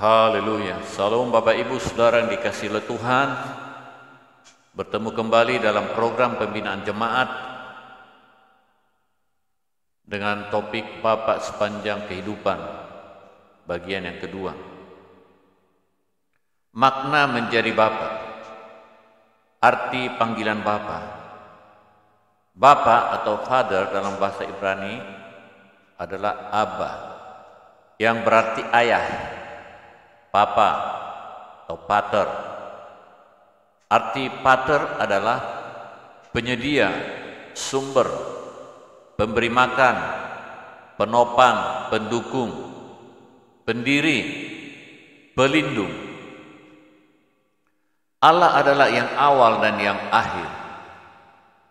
Haleluya. Salam Bapak Ibu Saudara yang dikasihi oleh Tuhan. Bertemu kembali dalam program pembinaan jemaat dengan topik Bapak sepanjang kehidupan, bagian yang kedua. Makna menjadi Bapak. Arti panggilan Bapak. Bapak atau Father dalam bahasa Ibrani adalah Abba, yang berarti ayah. Papa atau pater. Arti pater adalah penyedia, sumber, pemberi makan, penopang, pendukung, pendiri, pelindung. Allah adalah yang awal dan yang akhir.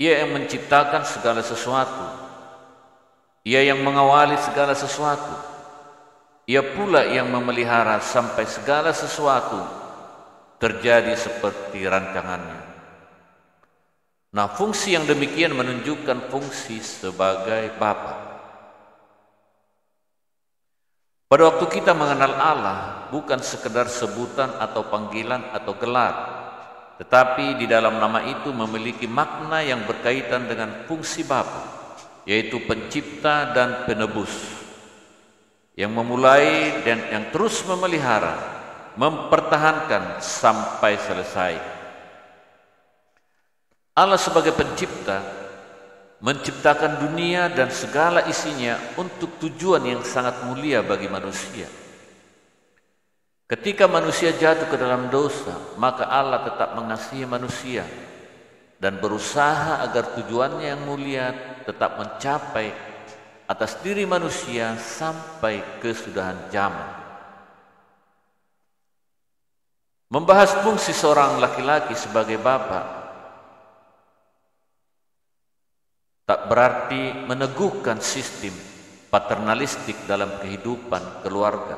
Ia yang menciptakan segala sesuatu. Ia yang mengawali segala sesuatu. Ia pula yang memelihara sampai segala sesuatu terjadi seperti rancangannya. Nah, fungsi yang demikian menunjukkan fungsi sebagai Bapa. Pada waktu kita mengenal Allah, bukan sekedar sebutan atau panggilan atau gelar, tetapi di dalam nama itu memiliki makna yang berkaitan dengan fungsi Bapa, yaitu pencipta dan penebus, yang memulai dan yang terus memelihara, mempertahankan sampai selesai. Allah sebagai pencipta menciptakan dunia dan segala isinya untuk tujuan yang sangat mulia bagi manusia. Ketika manusia jatuh ke dalam dosa, maka Allah tetap mengasihi manusia dan berusaha agar tujuannya yang mulia tetap mencapai atas diri manusia sampai kesudahan zaman. Membahas fungsi seorang laki-laki sebagai bapa tak berarti meneguhkan sistem paternalistik dalam kehidupan keluarga.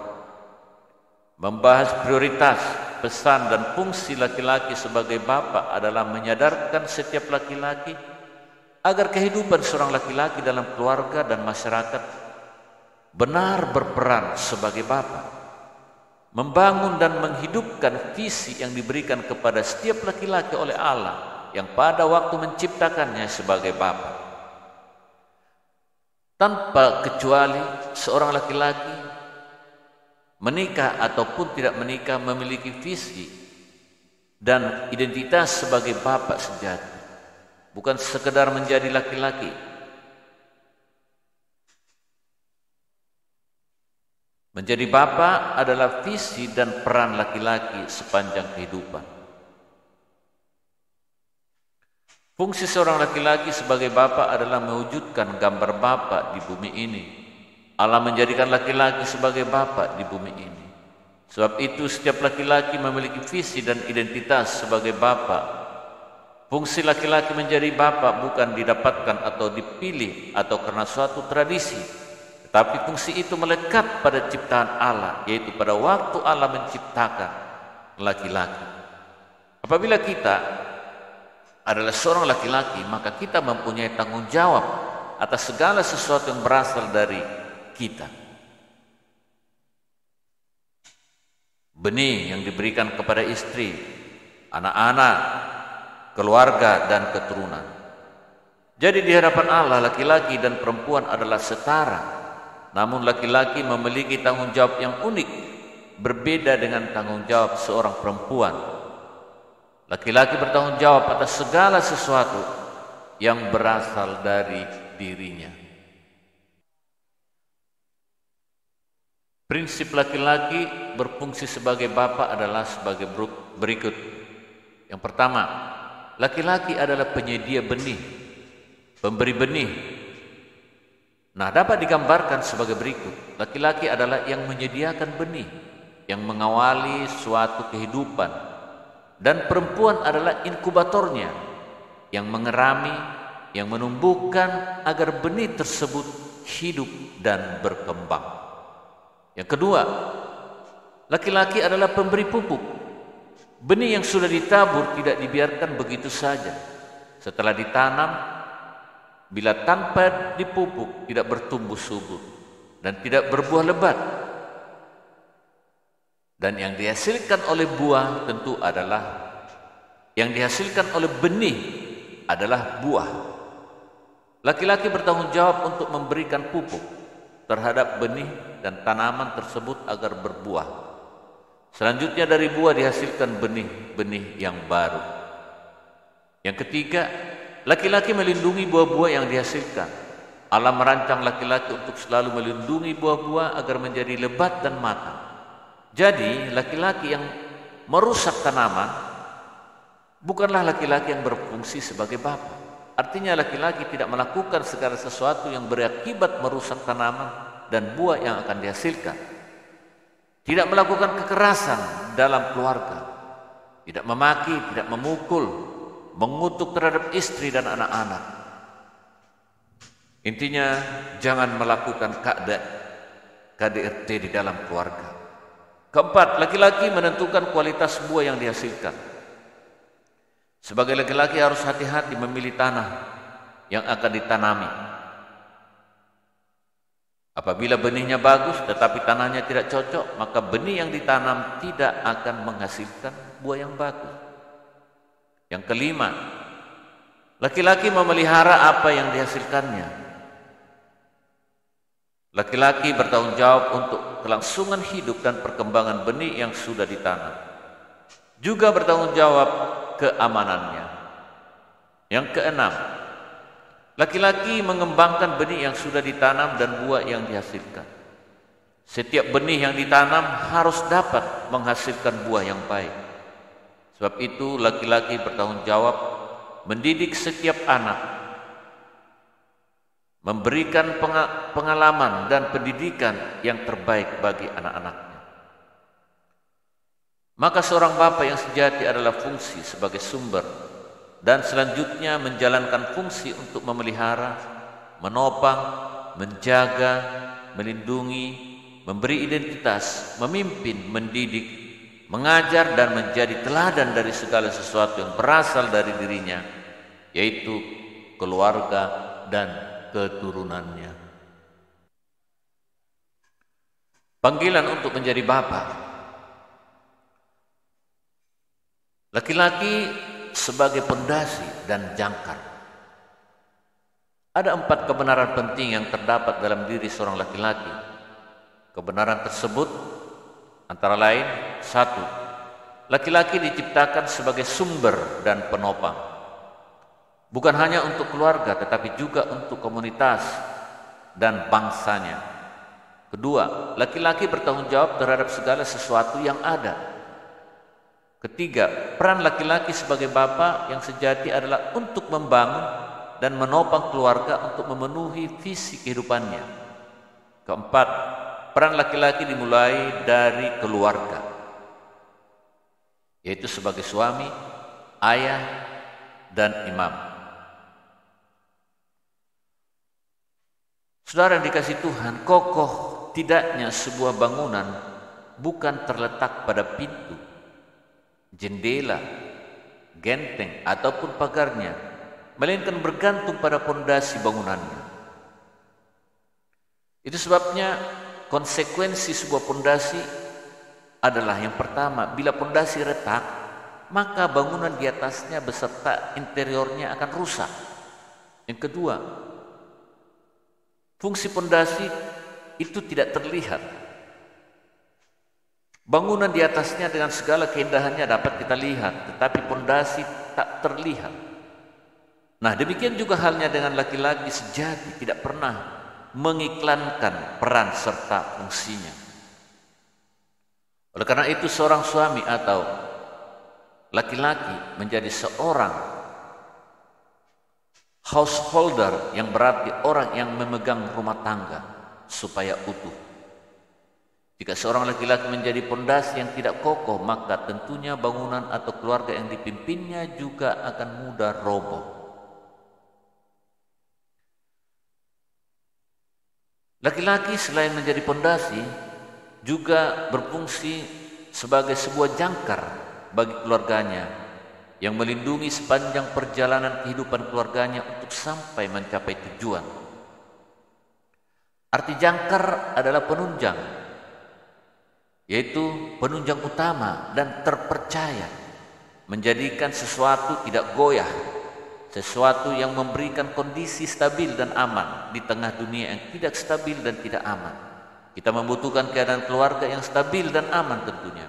Membahas prioritas, pesan dan fungsi laki-laki sebagai bapa adalah menyadarkan setiap laki-laki agar kehidupan seorang laki-laki dalam keluarga dan masyarakat benar berperan sebagai bapa, membangun dan menghidupkan visi yang diberikan kepada setiap laki-laki oleh Allah yang pada waktu menciptakannya sebagai bapa. Tanpa kecuali seorang laki-laki menikah ataupun tidak menikah memiliki visi dan identitas sebagai bapa sejati. Bukan sekedar menjadi laki-laki. Menjadi bapa adalah visi dan peran laki-laki sepanjang kehidupan. Fungsi seorang laki-laki sebagai bapa adalah mewujudkan gambar bapa di bumi ini. Allah menjadikan laki-laki sebagai bapa di bumi ini. Sebab itu setiap laki-laki memiliki visi dan identitas sebagai bapa. Fungsi laki-laki menjadi bapa bukan didapatkan atau dipilih atau karena suatu tradisi, tetapi fungsi itu melekat pada ciptaan Allah, yaitu pada waktu Allah menciptakan laki-laki. Apabila kita adalah seorang laki-laki, maka kita mempunyai tanggung jawab atas segala sesuatu yang berasal dari kita. Benih yang diberikan kepada istri, anak-anak, keluarga dan keturunan. Jadi di hadapan Allah laki-laki dan perempuan adalah setara. Namun laki-laki memiliki tanggung jawab yang unik, berbeda dengan tanggung jawab seorang perempuan. Laki-laki bertanggung jawab atas segala sesuatu yang berasal dari dirinya. Prinsip laki-laki berfungsi sebagai bapa adalah sebagai berikut. Yang pertama, laki-laki adalah penyedia benih, pemberi benih. Nah, dapat digambarkan sebagai berikut. Laki-laki adalah yang menyediakan benih, yang mengawali suatu kehidupan. Dan perempuan adalah inkubatornya, yang mengerami, yang menumbuhkan agar benih tersebut hidup dan berkembang. Yang kedua, laki-laki adalah pemberi pupuk. Benih yang sudah ditabur tidak dibiarkan begitu saja. Setelah ditanam, bila tanpa dipupuk tidak bertumbuh subur dan tidak berbuah lebat. Dan yang dihasilkan oleh buah tentu adalah, yang dihasilkan oleh benih adalah buah. Laki-laki bertanggung jawab untuk memberikan pupuk terhadap benih dan tanaman tersebut agar berbuah. Selanjutnya dari buah dihasilkan benih-benih yang baru. Yang ketiga, laki-laki melindungi buah-buah yang dihasilkan. Allah merancang laki-laki untuk selalu melindungi buah-buah agar menjadi lebat dan matang. Jadi, laki-laki yang merusak tanaman bukanlah laki-laki yang berfungsi sebagai bapa. Artinya laki-laki tidak melakukan segala sesuatu yang berakibat merusak tanaman dan buah yang akan dihasilkan. Tidak melakukan kekerasan dalam keluarga. Tidak memaki, tidak memukul, mengutuk terhadap istri dan anak-anak. Intinya, jangan melakukan KDRT di dalam keluarga. Keempat, laki-laki menentukan kualitas buah yang dihasilkan. Sebagai laki-laki harus hati-hati memilih tanah yang akan ditanami. Apabila benihnya bagus tetapi tanahnya tidak cocok, maka benih yang ditanam tidak akan menghasilkan buah yang bagus. Yang kelima, laki-laki memelihara apa yang dihasilkannya. Laki-laki bertanggung jawab untuk kelangsungan hidup dan perkembangan benih yang sudah ditanam. Juga bertanggung jawab keamanannya. Yang keenam, laki-laki mengembangkan benih yang sudah ditanam dan buah yang dihasilkan. Setiap benih yang ditanam harus dapat menghasilkan buah yang baik. Sebab itu laki-laki bertanggung jawab mendidik setiap anak, memberikan pengalaman dan pendidikan yang terbaik bagi anak-anaknya. Maka seorang bapa yang sejati adalah fungsi sebagai sumber dan selanjutnya menjalankan fungsi untuk memelihara, menopang, menjaga, melindungi, memberi identitas, memimpin, mendidik, mengajar dan menjadi teladan dari segala sesuatu yang berasal dari dirinya, yaitu keluarga dan keturunannya. Panggilan untuk menjadi bapa. Laki-laki sebagai pondasi dan jangkar. Ada 4 kebenaran penting yang terdapat dalam diri seorang laki-laki. Kebenaran tersebut antara lain: 1. Laki-laki diciptakan sebagai sumber dan penopang. Bukan hanya untuk keluarga, tetapi juga untuk komunitas dan bangsanya. Kedua, laki-laki bertanggung jawab terhadap segala sesuatu yang ada. Ketiga, peran laki-laki sebagai bapa yang sejati adalah untuk membangun dan menopang keluarga untuk memenuhi visi kehidupannya. Keempat, peran laki-laki dimulai dari keluarga, yaitu sebagai suami, ayah, dan imam. Saudara yang dikasihi Tuhan, kokoh tidaknya sebuah bangunan bukan terletak pada pintu, jendela, genteng, ataupun pagarnya, melainkan bergantung pada pondasi bangunannya. Itu sebabnya konsekuensi sebuah pondasi adalah yang pertama, bila pondasi retak, maka bangunan di atasnya beserta interiornya akan rusak. Yang kedua, fungsi pondasi itu tidak terlihat. Bangunan di atasnya dengan segala keindahannya dapat kita lihat, tetapi pondasi tak terlihat. Nah, demikian juga halnya dengan laki-laki sejati tidak pernah mengiklankan peran serta fungsinya. Oleh karena itu, seorang suami atau laki-laki menjadi seorang householder, yang berarti orang yang memegang rumah tangga supaya utuh. Jika seorang laki-laki menjadi pondasi yang tidak kokoh, maka tentunya bangunan atau keluarga yang dipimpinnya juga akan mudah roboh. Laki-laki selain menjadi pondasi juga berfungsi sebagai sebuah jangkar bagi keluarganya yang melindungi sepanjang perjalanan kehidupan keluarganya untuk sampai mencapai tujuan. Arti jangkar adalah penunjang yaitu penunjang utama dan terpercaya, menjadikan sesuatu tidak goyah, sesuatu yang memberikan kondisi stabil dan aman di tengah dunia yang tidak stabil dan tidak aman. Kita membutuhkan keadaan keluarga yang stabil dan aman tentunya.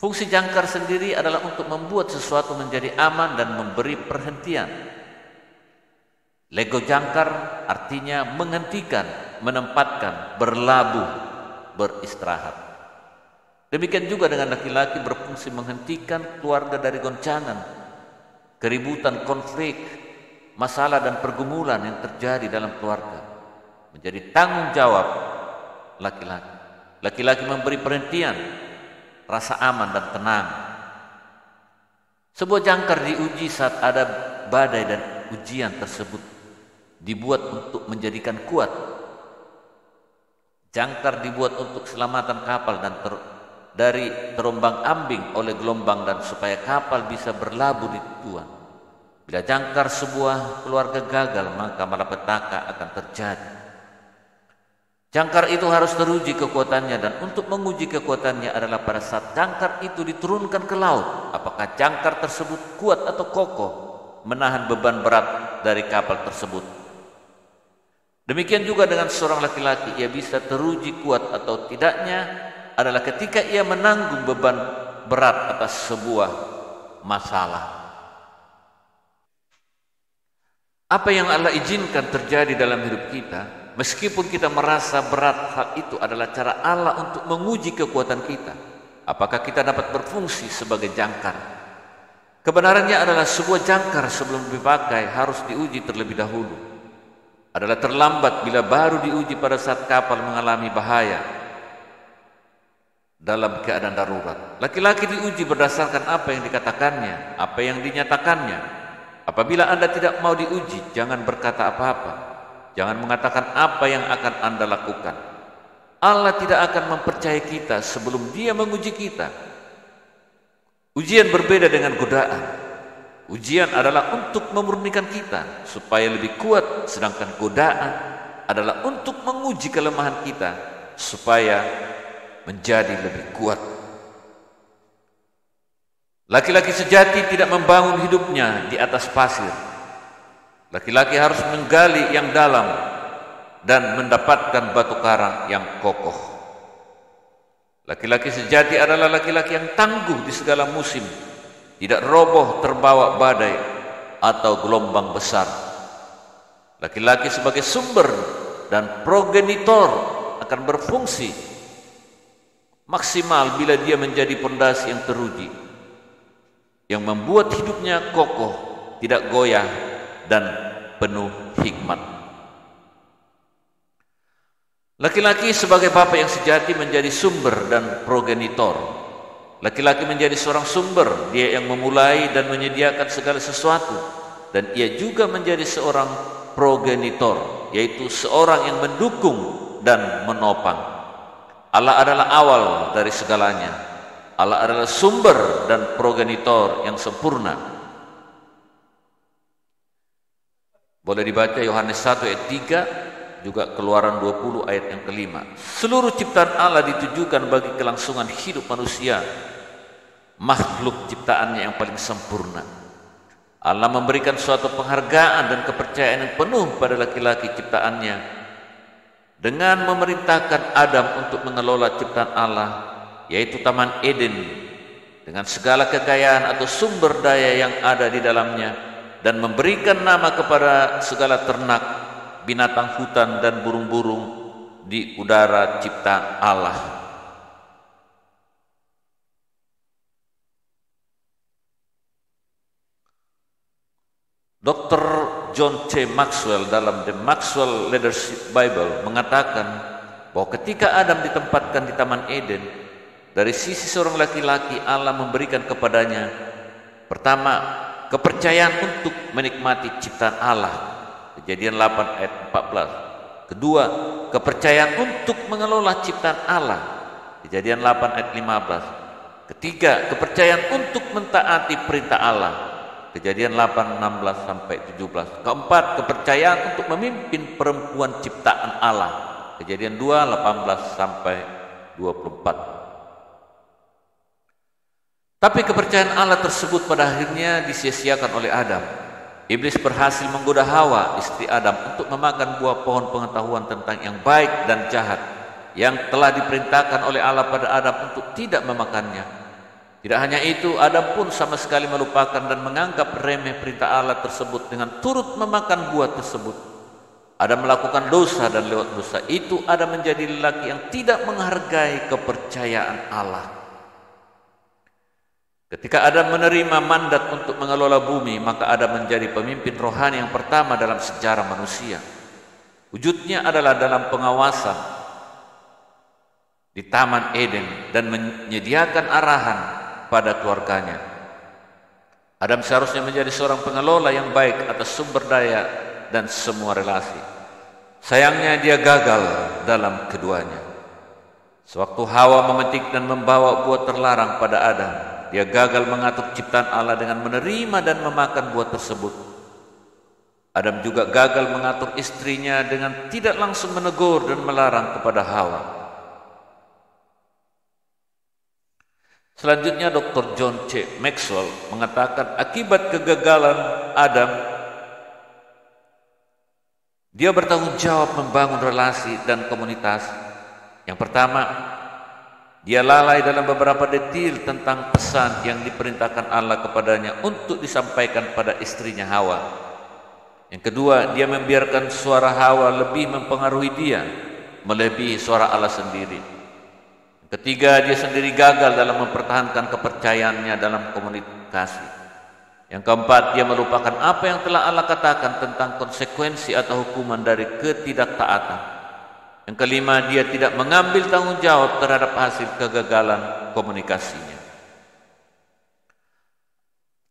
Fungsi jangkar sendiri adalah untuk membuat sesuatu menjadi aman dan memberi perhentian. Lego jangkar artinya menghentikan, menempatkan, berlabuh, beristirahat. Demikian juga dengan laki-laki berfungsi menghentikan keluarga dari goncangan, keributan, konflik, masalah dan pergumulan yang terjadi dalam keluarga. Menjadi tanggung jawab laki-laki. Laki-laki memberi perhentian, rasa aman dan tenang. Sebuah jangkar diuji saat ada badai dan ujian tersebut dibuat untuk menjadikan kuat. Jangkar dibuat untuk keselamatan kapal dan dari terombang-ambing oleh gelombang dan supaya kapal bisa berlabuh di tujuan. Bila jangkar sebuah keluarga gagal, maka malapetaka akan terjadi. Jangkar itu harus teruji kekuatannya, dan untuk menguji kekuatannya adalah pada saat jangkar itu diturunkan ke laut. Apakah jangkar tersebut kuat atau kokoh menahan beban berat dari kapal tersebut? Demikian juga dengan seorang laki-laki, ia bisa teruji kuat atau tidaknya adalah ketika ia menanggung beban berat atas sebuah masalah. Apa yang Allah izinkan terjadi dalam hidup kita, meskipun kita merasa berat, hal itu adalah cara Allah untuk menguji kekuatan kita. Apakah kita dapat berfungsi sebagai jangkar? Kebenarannya adalah sebuah jangkar sebelum dipakai harus diuji terlebih dahulu. Adalah terlambat bila baru diuji pada saat kapal mengalami bahaya dalam keadaan darurat. Laki-laki diuji berdasarkan apa yang dikatakannya, apa yang dinyatakannya. Apabila Anda tidak mau diuji, jangan berkata apa-apa. Jangan mengatakan apa yang akan Anda lakukan. Allah tidak akan mempercayai kita sebelum Dia menguji kita. Ujian berbeda dengan godaan. Ujian adalah untuk memurnikan kita supaya lebih kuat, sedangkan godaan adalah untuk menguji kelemahan kita supaya menjadi lebih kuat. Laki-laki sejati tidak membangun hidupnya di atas pasir. Laki-laki harus menggali yang dalam dan mendapatkan batu karang yang kokoh. Laki-laki sejati adalah laki-laki yang tangguh di segala musim, tidak roboh terbawa badai atau gelombang besar. Laki-laki sebagai sumber dan progenitor akan berfungsi maksimal bila dia menjadi pondasi yang teruji, yang membuat hidupnya kokoh, tidak goyah, dan penuh hikmat. Laki-laki sebagai bapak yang sejati menjadi sumber dan progenitor. Laki-laki menjadi seorang sumber, dia yang memulai dan menyediakan segala sesuatu, dan ia juga menjadi seorang progenitor, yaitu seorang yang mendukung dan menopang. Allah adalah awal dari segalanya. Allah adalah sumber dan progenitor yang sempurna. Boleh dibaca Yohanes 1 ayat 3, juga Keluaran 20 ayat yang kelima. Seluruh ciptaan Allah ditujukan bagi kelangsungan hidup manusia, makhluk ciptaannya yang paling sempurna. Allah memberikan suatu penghargaan dan kepercayaan yang penuh pada laki-laki ciptaannya dengan memerintahkan Adam untuk mengelola ciptaan Allah, yaitu Taman Eden, dengan segala kekayaan atau sumber daya yang ada di dalamnya, dan memberikan nama kepada segala ternak, binatang hutan, dan burung-burung di udara ciptaan Allah. Dr. John C. Maxwell dalam The Maxwell Leadership Bible mengatakan bahwa ketika Adam ditempatkan di Taman Eden, dari sisi seorang laki-laki Allah memberikan kepadanya pertama, kepercayaan untuk menikmati ciptaan Allah, Kejadian 8 ayat 14. Kedua, kepercayaan untuk mengelola ciptaan Allah, Kejadian 8 ayat 15. Ketiga, kepercayaan untuk mentaati perintah Allah, Kejadian 8, 16 sampai 17. Keempat, kepercayaan untuk memimpin perempuan ciptaan Allah, Kejadian 2, 18 sampai 24. Tapi kepercayaan Allah tersebut pada akhirnya disia-siakan oleh Adam. Iblis berhasil menggoda Hawa, istri Adam, untuk memakan buah pohon pengetahuan tentang yang baik dan jahat yang telah diperintahkan oleh Allah pada Adam untuk tidak memakannya. Tidak hanya itu, Adam pun sama sekali melupakan dan menganggap remeh perintah Allah tersebut dengan turut memakan buah tersebut. Adam melakukan dosa, dan lewat dosa itu Adam menjadi lelaki yang tidak menghargai kepercayaan Allah. Ketika Adam menerima mandat untuk mengelola bumi, maka Adam menjadi pemimpin rohani yang pertama dalam sejarah manusia. Wujudnya adalah dalam pengawasan di Taman Eden dan menyediakan arahan pada keluarganya. Adam seharusnya menjadi seorang pengelola yang baik atas sumber daya dan semua relasi. Sayangnya dia gagal dalam keduanya. Sewaktu Hawa memetik dan membawa buah terlarang pada Adam, dia gagal mengatur ciptaan Allah dengan menerima dan memakan buah tersebut. Adam juga gagal mengatur istrinya dengan tidak langsung menegur dan melarang kepada Hawa. Selanjutnya Dr. John C. Maxwell mengatakan akibat kegagalan Adam, dia bertanggung jawab membangun relasi dan komunitas. Yang pertama, dia lalai dalam beberapa detail tentang pesan yang diperintahkan Allah kepadanya untuk disampaikan pada istrinya Hawa. Yang kedua, dia membiarkan suara Hawa lebih mempengaruhi dia, melebihi suara Allah sendiri. Yang ketiga, dia sendiri gagal dalam mempertahankan kepercayaannya dalam komunikasi. Yang keempat, dia melupakan apa yang telah Allah katakan tentang konsekuensi atau hukuman dari ketidaktaatan. Yang kelima, dia tidak mengambil tanggung jawab terhadap hasil kegagalan komunikasinya.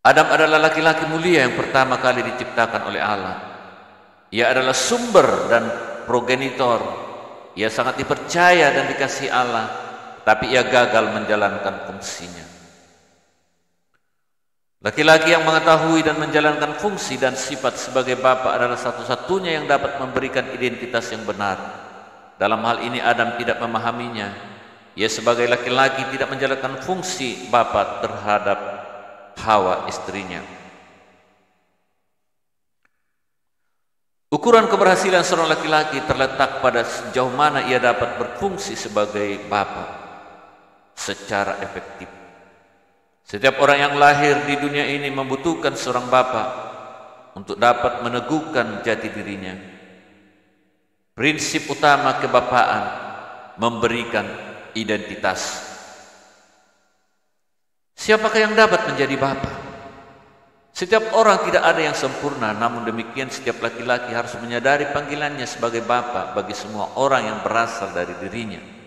Adam adalah laki-laki mulia yang pertama kali diciptakan oleh Allah. Ia adalah sumber dan progenitor. Ia sangat dipercaya dan dikasihi Allah, tapi ia gagal menjalankan fungsinya. Laki-laki yang mengetahui dan menjalankan fungsi dan sifat sebagai bapa adalah satu-satunya yang dapat memberikan identitas yang benar. Dalam hal ini Adam tidak memahaminya. Ia sebagai laki-laki tidak menjalankan fungsi bapa terhadap Hawa istrinya. Ukuran keberhasilan seorang laki-laki terletak pada sejauh mana ia dapat berfungsi sebagai bapa secara efektif. Setiap orang yang lahir di dunia ini membutuhkan seorang bapa untuk dapat meneguhkan jati dirinya. Prinsip utama kebapaan memberikan identitas. Siapakah yang dapat menjadi bapa? Setiap orang tidak ada yang sempurna, namun demikian setiap laki-laki harus menyadari panggilannya sebagai bapa bagi semua orang yang berasal dari dirinya.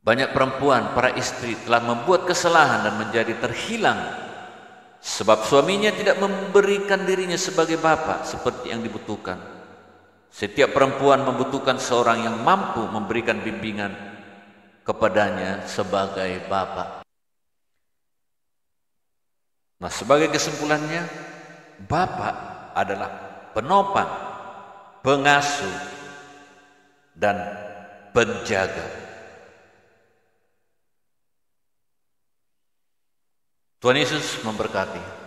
Banyak perempuan, para istri telah membuat kesalahan dan menjadi terhilang sebab suaminya tidak memberikan dirinya sebagai bapa seperti yang dibutuhkan. Setiap perempuan membutuhkan seorang yang mampu memberikan bimbingan kepadanya sebagai bapa. Nah, sebagai kesimpulannya, bapa adalah penopang, pengasuh, dan penjaga. Tuhan Yesus memberkati.